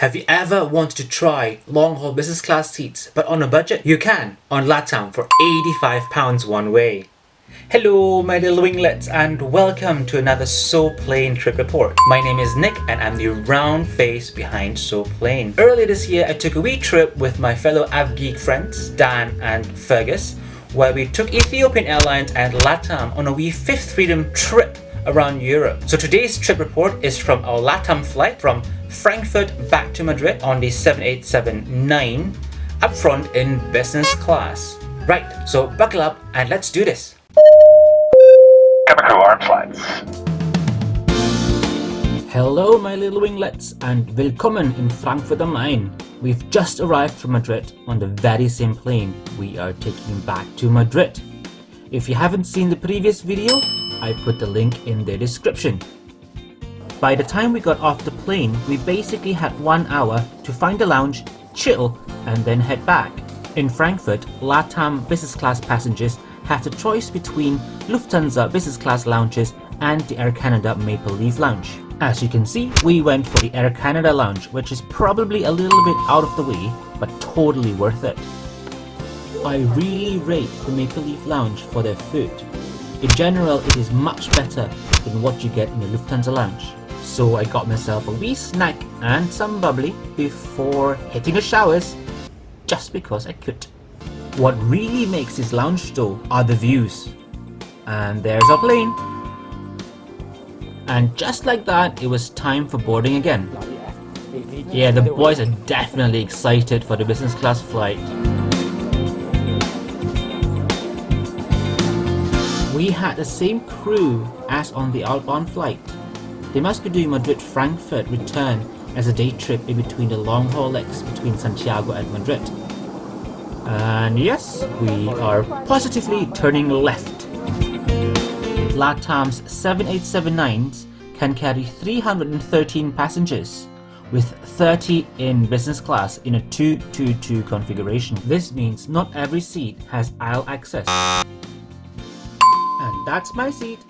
Have you ever wanted to try long-haul business class seats but on a budget? You can on Latam for £85 one way. Hello my little winglets and welcome to another SOPLANE trip report. My name is Nick and I'm the round face behind SOPLANE. Earlier this year I took a wee trip with my fellow AvGeek friends Dan and Fergus, where we took Ethiopian Airlines and Latam on a wee fifth freedom trip around Europe. So today's trip report is from our Latam flight from Frankfurt back to Madrid on the 787-9 up front in business class. Right, so buckle up and let's do this. Cabin crew arm flights. Hello my little winglets and willkommen in Frankfurt am Main. We've just arrived from Madrid on the very same plane we are taking back to Madrid. If you haven't seen the previous video, I put the link in the description. By the time we got off the plane, we basically had 1 hour to find a lounge, chill, and then head back. In Frankfurt, Latam business class passengers have the choice between Lufthansa business class lounges and the Air Canada Maple Leaf Lounge. As you can see, we went for the Air Canada Lounge, which is probably a little bit out of the way, but totally worth it. I really rate the Maple Leaf Lounge for their food. In general, it is much better than what you get in the Lufthansa Lounge. So I got myself a wee snack and some bubbly before hitting the showers, just because I could. What really makes this lounge though are the views. And there's our plane. And just like that, it was time for boarding again. Yeah, the boys are definitely excited for the business class flight. We had the same crew as on the outbound flight. They must be doing Madrid-Frankfurt return as a day trip in between the long haul legs between Santiago and Madrid. And yes, we are positively turning left. Latam's 787-9s can carry 313 passengers, with 30 in business class in a 2-2-2 configuration. This means not every seat has aisle access. And that's my seat.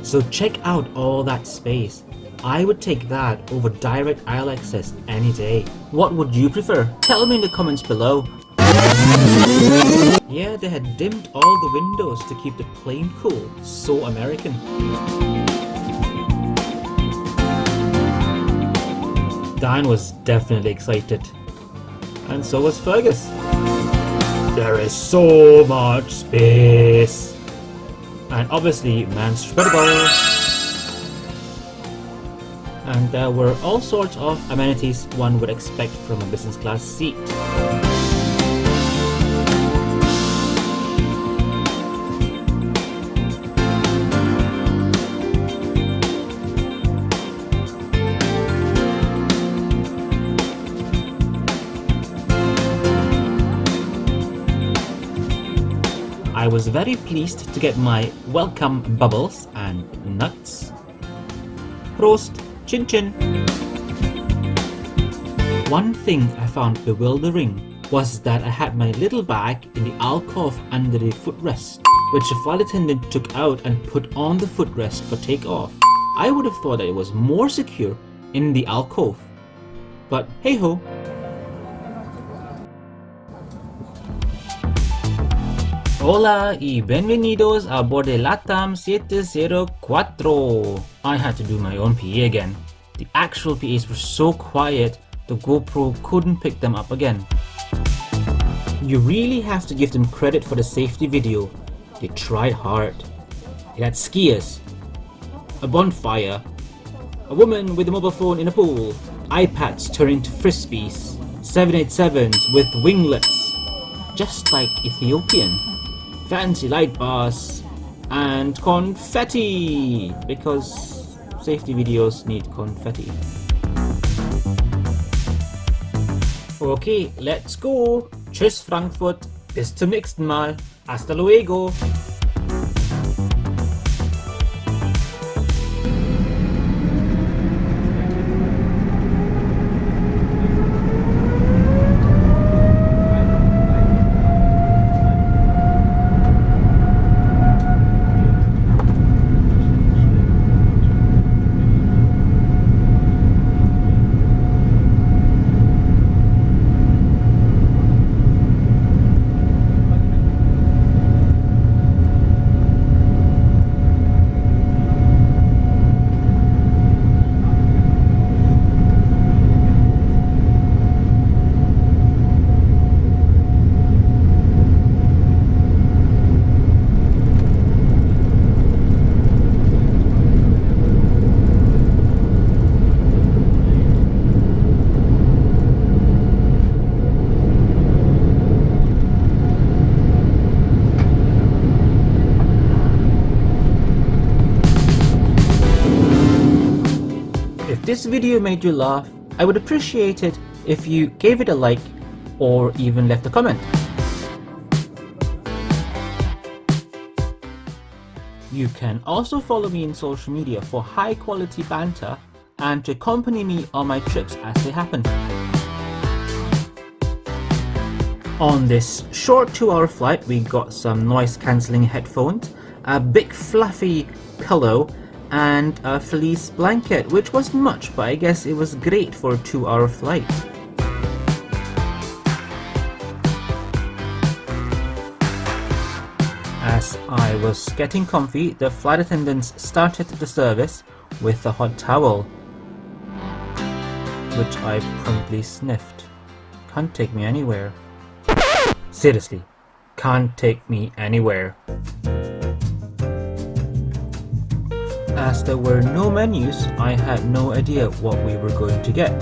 So check out all that space. I would take that over direct aisle access any day. What would you prefer? Tell me in the comments below. Yeah, they had dimmed all the windows to keep the plane cool. So American. Dan was definitely excited. And so was Fergus. There is so much space. And obviously man's spreadable. And there were all sorts of amenities one would expect from a business class seat. I was very pleased to get my welcome bubbles and nuts. Prost! Chin chin! One thing I found bewildering was that I had my little bag in the alcove under the footrest, which the flight attendant took out and put on the footrest for takeoff. I would have thought that it was more secure in the alcove, but hey ho! Hola y bienvenidos a bordo Latam 704. I had to do my own PA again. The actual PAs were so quiet, the GoPro couldn't pick them up again. You really have to give them credit for the safety video. They tried hard. It had skiers, a bonfire, a woman with a mobile phone in a pool, iPads turning to frisbees, 787s with winglets, just like Ethiopian. Fancy light bars and confetti, because safety videos need confetti. Okay, let's go. Tschüss Frankfurt, bis zum nächsten Mal. Hasta luego. this video made you laugh, I would appreciate it if you gave it a like or even left a comment. You can also follow me in social media for high quality banter and to accompany me on my trips as they happen. On this short 2-hour flight, we got some noise cancelling headphones, a big fluffy pillow, and a fleece blanket, which wasn't much, but I guess it was great for a 2-hour flight. As I was getting comfy, the flight attendants started the service with a hot towel, which I promptly sniffed. Can't take me anywhere. Seriously, can't take me anywhere. As there were no menus, I had no idea what we were going to get.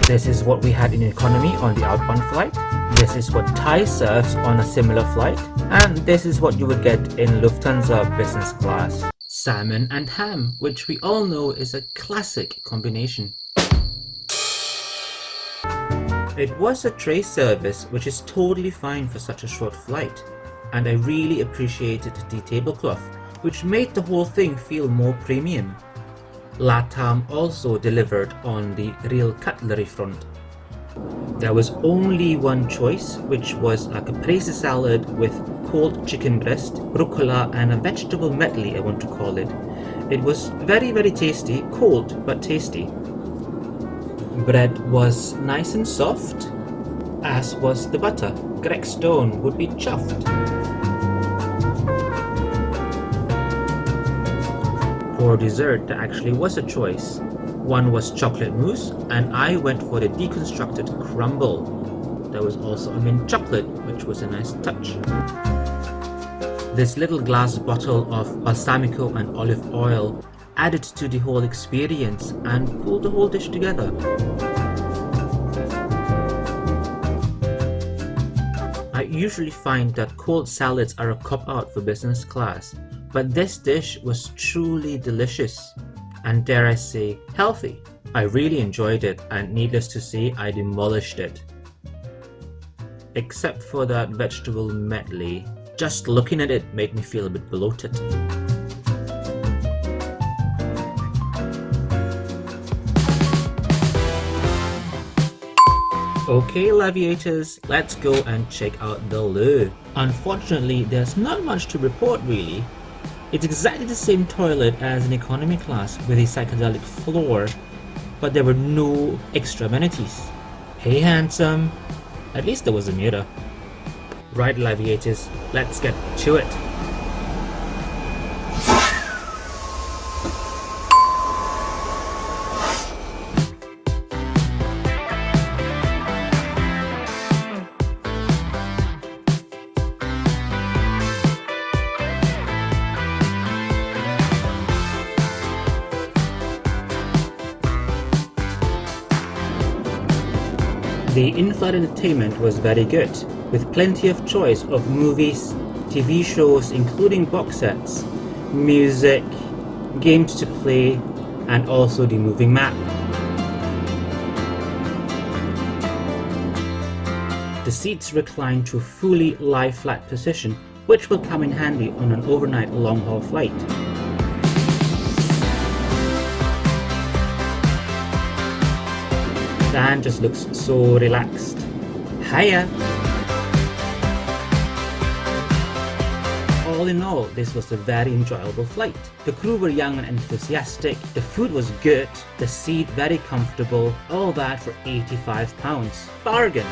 This is what we had in economy on the outbound flight. This is what Thai serves on a similar flight. And this is what you would get in Lufthansa business class. Salmon and ham, which we all know is a classic combination. It was a tray service, which is totally fine for such a short flight, and I really appreciated the tablecloth, which made the whole thing feel more premium. Latam also delivered on the real cutlery front. There was only one choice, which was a caprese salad with cold chicken breast, rucola, and a vegetable medley, I want to call it. It was very tasty, cold but tasty. Bread was nice and soft, as was the butter. Greg Stone would be chuffed. For dessert, there actually was a choice. One was chocolate mousse, and I went for the deconstructed crumble. There was also a mint chocolate, which was a nice touch. This little glass bottle of balsamico and olive oil added to the whole experience and pulled the whole dish together. I usually find that cold salads are a cop-out for business class, but this dish was truly delicious and, dare I say, healthy. I really enjoyed it, and needless to say, I demolished it. Except for that vegetable medley. Just looking at it made me feel a bit bloated. Okay, Laviators, let's go and check out the loo. Unfortunately, there's not much to report really. It's exactly the same toilet as an economy class with a psychedelic floor, but there were no extra amenities. Hey handsome, at least there was a mirror. Right, Laviators, let's get to it. The Inflight Entertainment was very good, with plenty of choice of movies, TV shows including box sets, music, games to play, and also the moving map. The seats recline to a fully lie flat position, which will come in handy on an overnight long-haul flight. Dan just looks so relaxed. Hiya! All in all, this was a very enjoyable flight. The crew were young and enthusiastic, the food was good, the seat very comfortable, all that for £85. Bargain!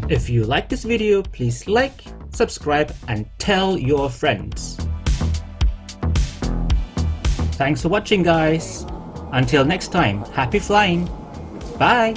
If you like this video, please like, subscribe and tell your friends. Thanks for watching guys. Until next time, happy flying. Bye.